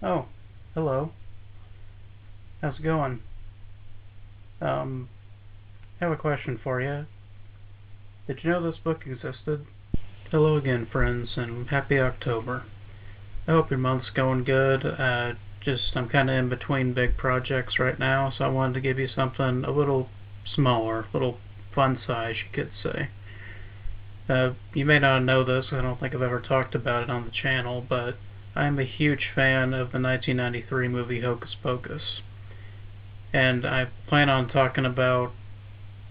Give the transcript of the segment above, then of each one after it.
Oh, hello. How's it going? I have a question for you. Did you know this book existed? Hello again, friends, and happy October. I hope your month's going good. I'm kind of in between big projects right now, so I wanted to give you something a little smaller, a little fun size, you could say. You may not know this, I don't think I've ever talked about it on the channel, but I am a huge fan of the 1993 movie Hocus Pocus. And I plan on talking about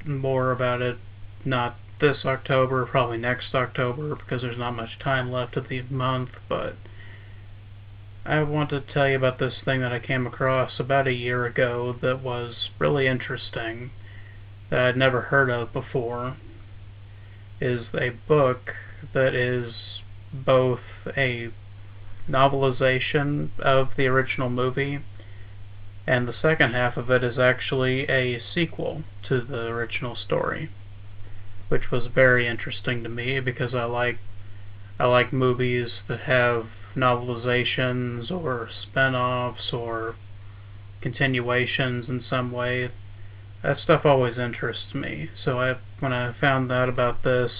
more about it, not this October, probably next October, because there's not much time left of the month, but I want to tell you about this thing that I came across about a year ago that was really interesting, that I'd never heard of before. Is a book that is both a novelization of the original movie, and the second half of it is actually a sequel to the original story, which was very interesting to me because I like movies that have novelizations or spin-offs or continuations in some way. That stuff always interests me. So when I found out about this,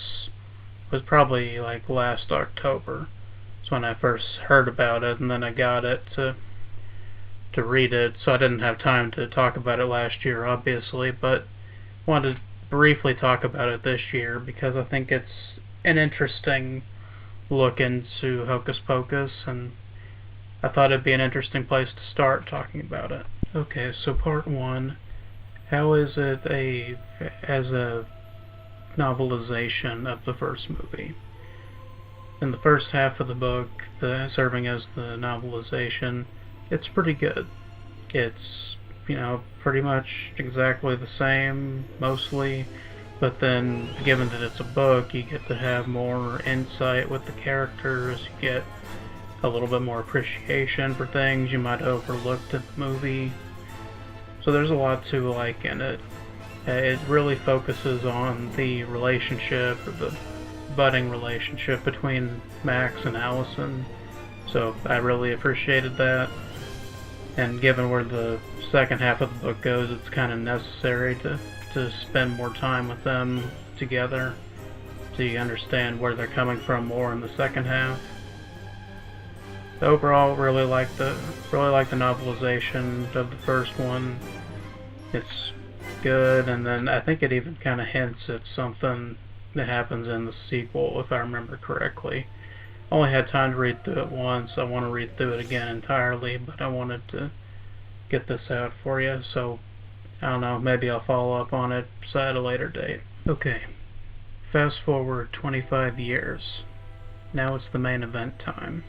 it was probably like last October. That's when I first heard about it, and then I got it to read it. So I didn't have time to talk about it last year, obviously, but wanted to briefly talk about it this year because I think it's an interesting look into Hocus Pocus, and I thought it'd be an interesting place to start talking about it. Okay, so part one. How is it as a novelization of the first movie? In the first half of the book, serving as the novelization, it's pretty good. It's, pretty much exactly the same, mostly, but then, given that it's a book, you get to have more insight with the characters, you get a little bit more appreciation for things you might have overlooked in the movie. So there's a lot to like in it. It really focuses on the relationship, or the budding relationship between Max and Allison. So I really appreciated that. And given where the second half of the book goes, it's kind of necessary to spend more time with them together so you understand where they're coming from more in the second half. Overall, really like the novelization of the first one. It's good, and then I think it even kind of hints at something that happens in the sequel, if I remember correctly. I only had time to read through it once. I want to read through it again entirely, but I wanted to get this out for you, so I don't know, maybe I'll follow up on it at a later date. Okay, fast forward 25 years. Now it's the main event time.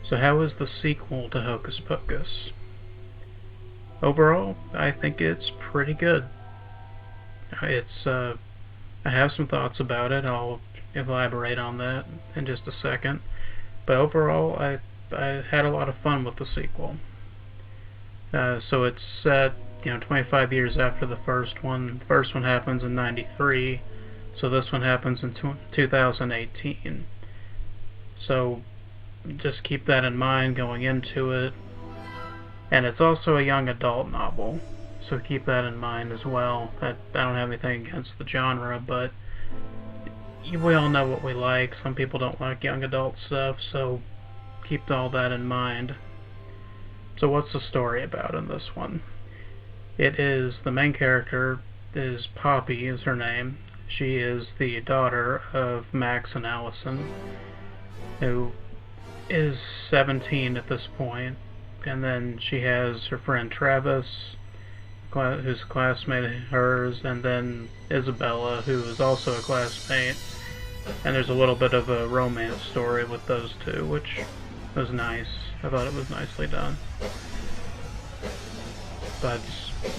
So how is the sequel to Hocus Pocus? Overall, I think it's pretty good. I have some thoughts about it. I'll elaborate on that in just a second. But overall, I had a lot of fun with the sequel. So it's set, 25 years after the first one. The first one happens in '93, so this one happens in 2018. So just keep that in mind going into it. And it's also a young adult novel, so keep that in mind as well. I don't have anything against the genre, but we all know what we like. Some people don't like young adult stuff, so keep all that in mind. So what's the story about in this one? The main character is Poppy, is her name. She is the daughter of Max and Allison, who is 17 at this point. And then she has her friend Travis, who's a classmate of hers, and then Isabella, who is also a classmate. And there's a little bit of a romance story with those two, which was nice. I thought it was nicely done. But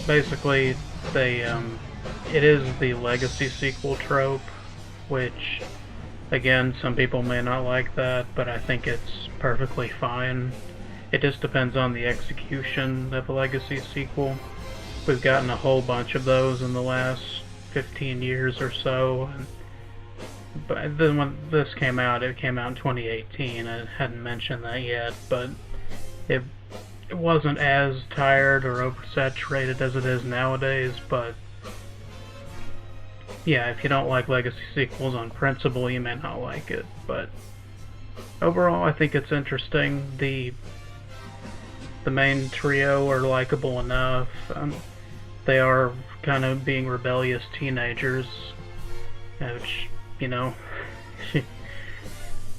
basically, it is the legacy sequel trope, which, again, some people may not like that, but I think it's perfectly fine. It just depends on the execution of a legacy sequel. We've gotten a whole bunch of those in the last 15 years or so. But then when this came out, it came out in 2018. I hadn't mentioned that yet, but it it wasn't as tired or oversaturated as it is nowadays, but yeah, if you don't like legacy sequels on principle, you may not like it. But overall, I think it's interesting. The main trio are likable enough. They are kind of being rebellious teenagers, which, you know,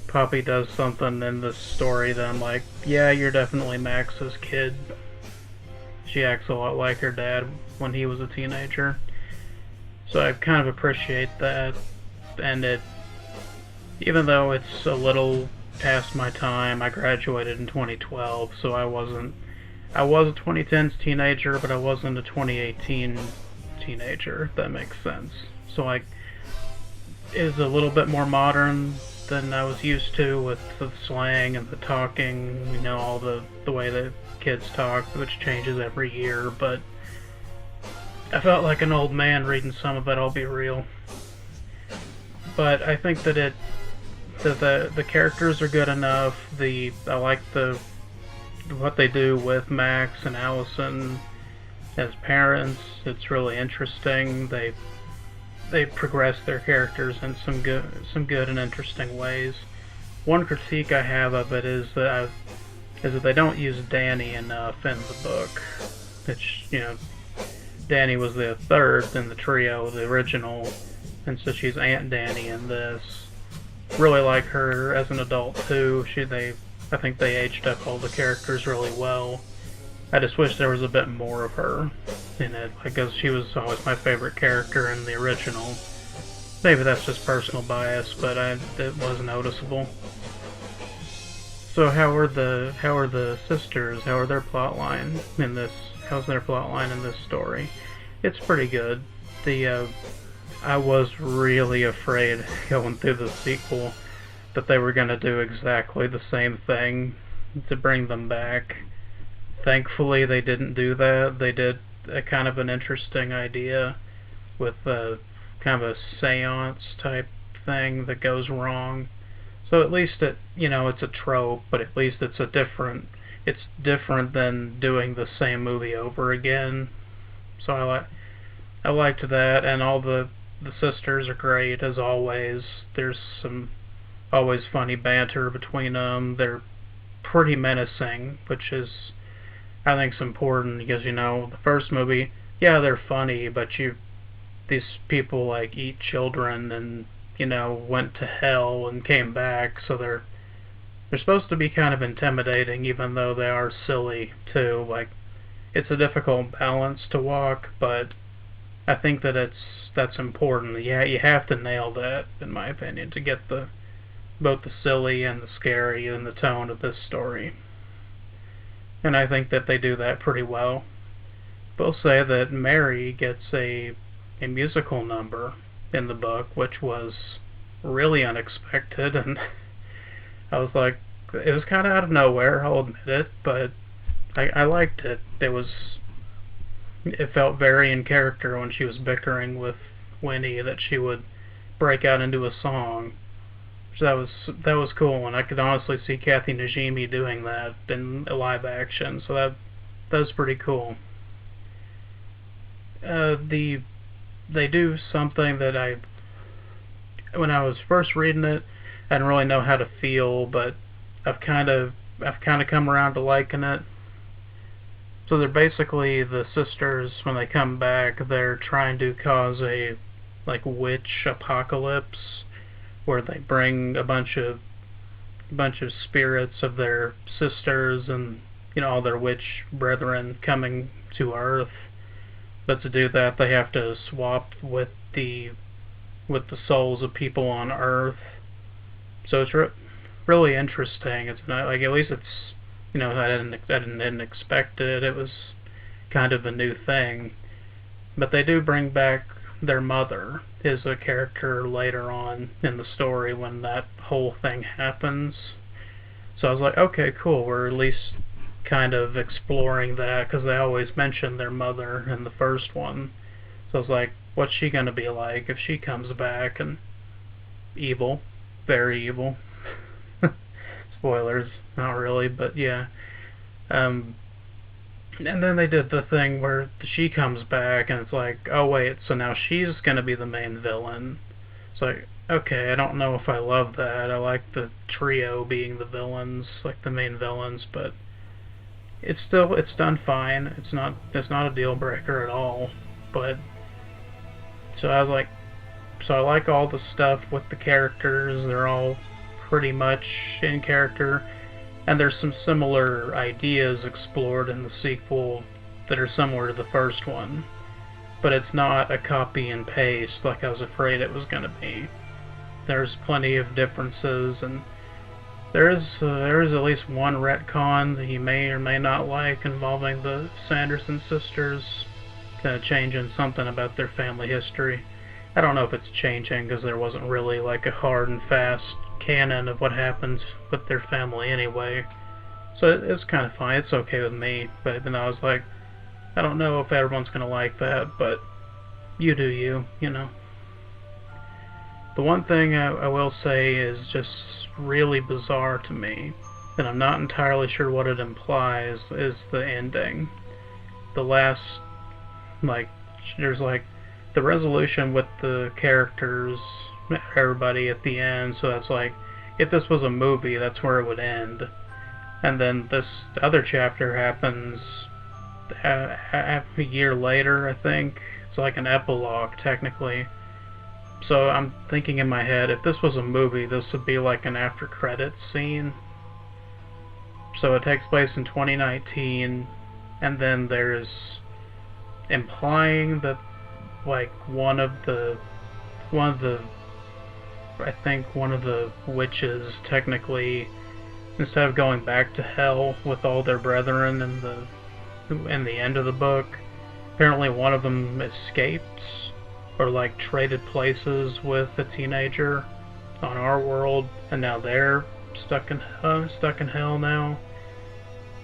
Poppy does something in this story that I'm like, yeah, you're definitely Max's kid. She acts a lot like her dad when he was a teenager. So I kind of appreciate that, and even though it's a little past my time, I graduated in 2012, so I was a 2010s teenager, but I wasn't a 2018 teenager, if that makes sense. So it is a little bit more modern than I was used to with the slang and the talking, all the way that kids talk, which changes every year, but I felt like an old man reading some of it, I'll be real. But I think that the characters are good enough. I like what they do with Max and Allison as parents. It's really interesting. They progress their characters in some good and interesting ways. One critique I have of it is that they don't use Danny enough in the book. Which, Danny was the third in the trio, the original, and so she's Aunt Danny in this. Really like her as an adult too. I think they aged up all the characters really well. I just wish there was a bit more of her in it, because she was always my favorite character in the original. Maybe that's just personal bias, but it was noticeable. So how are the sisters? How are their plotline in this? How's their plotline in this story? It's pretty good. I was really afraid going through the sequel that they were going to do exactly the same thing to bring them back. Thankfully, they didn't do that. They did a kind of an interesting idea with kind of a seance type thing that goes wrong. So at least it's a trope, but at least it's different than doing the same movie over again. So I liked that, and all the sisters are great as always. There's some always funny banter between them. They're pretty menacing, which is, I think, is important, because the first movie, yeah, they're funny, but these people like eat children and went to hell and came back, so they're supposed to be kind of intimidating, even though they are silly too. Like, it's a difficult balance to walk, but I think that that's important. Yeah, you have to nail that, in my opinion, to get both the silly and the scary and the tone of this story. And I think that they do that pretty well. We'll say that Mary gets a musical number in the book, which was really unexpected, and I was like, it was kind of out of nowhere, I'll admit it, but I liked it. It felt very in character when she was bickering with Winnie that she would break out into a song. So that was cool, and I could honestly see Kathy Najimy doing that in live action, so that was pretty cool. They do something that when I was first reading it, I didn't really know how to feel, but I've kind of come around to liking it. So they're basically, the sisters, when they come back, they're trying to cause a witch apocalypse, where they bring a bunch of spirits of their sisters and all their witch brethren coming to Earth. But to do that, they have to swap with the souls of people on Earth. So it's really interesting. It's not like, at least it's I didn't expect it. It was kind of a new thing. But they do bring back their mother, is a character later on in the story when that whole thing happens. So I was like, okay, cool. We're at least kind of exploring that, because they always mention their mother in the first one. So I was like, what's she gonna be like if she comes back? And evil, very evil. Spoilers, not really, but yeah. Um, and then they did the thing where she comes back, and it's like, oh wait, so now she's gonna be the main villain. It's like, okay, I don't know if I love that. I like the trio being the villains, like the main villains, but it's done fine. It's not a deal breaker at all. But so I was like, so I like all the stuff with the characters. They're all pretty much in character, and there's some similar ideas explored in the sequel that are similar to the first one. But it's not a copy and paste like I was afraid it was going to be. There's plenty of differences, and there is at least one retcon that you may or may not like involving the Sanderson sisters, kind of changing something about their family history. I don't know if it's changing because there wasn't really like a hard and fast canon of what happens with their family anyway. So it's kind of fine. It's okay with me. But then I was like, I don't know if everyone's gonna like that, but you do you, you know. The one thing I will say is just really bizarre to me, and I'm not entirely sure what it implies, is the ending. The last, like, there's like the resolution with the characters, everybody at the end, so that's like, if this was a movie, that's where it would end. And then this other chapter happens a year later, I think. It's like an epilogue, technically. So I'm thinking in my head, if this was a movie, this would be like an after-credits scene. So it takes place in 2019, and then there's implying that like one of the witches technically, instead of going back to hell with all their brethren in the end of the book, apparently one of them escaped or like traded places with a teenager on our world, and now they're stuck in hell now.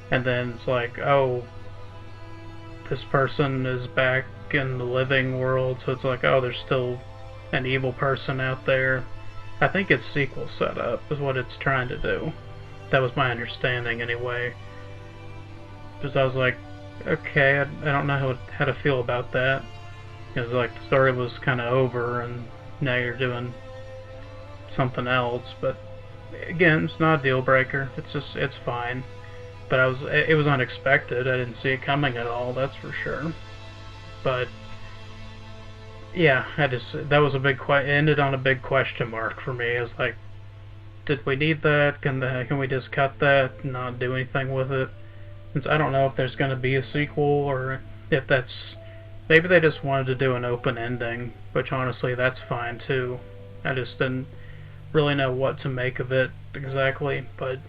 And then it's like, oh, this person is back in the living world, so it's like, oh, there's still an evil person out there. I think it's sequel setup is what it's trying to do. That was my understanding anyway. Because I was like, okay, I don't know how to feel about that. Because like the story was kind of over, and now you're doing something else. But again, it's not a deal breaker. It's fine. But it was unexpected. I didn't see it coming at all. That's for sure. But yeah, that was a big it ended on a big question mark for me. It's like, did we need that? Can we just cut that and not do anything with it? Since I don't know if there's going to be a sequel, or if that's, maybe they just wanted to do an open ending, which honestly that's fine too. I just didn't really know what to make of it exactly, but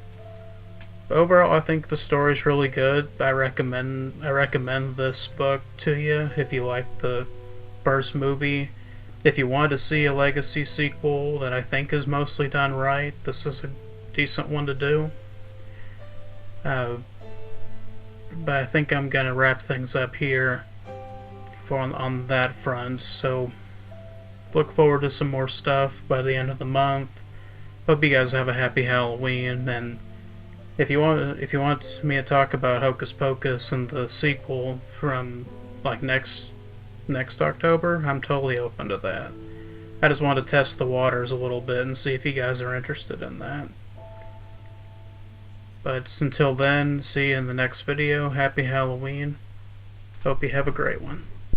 overall I think the story's really good. I recommend this book to you if you like the first movie. If you want to see a legacy sequel that I think is mostly done right, this is a decent one to do. But I think I'm gonna wrap things up here on that front. So look forward to some more stuff by the end of the month. Hope you guys have a happy Halloween, and if you want me to talk about Hocus Pocus and the sequel from like next October, I'm totally open to that. I just want to test the waters a little bit and see if you guys are interested in that. But until then, see you in the next video. Happy Halloween. Hope you have a great one.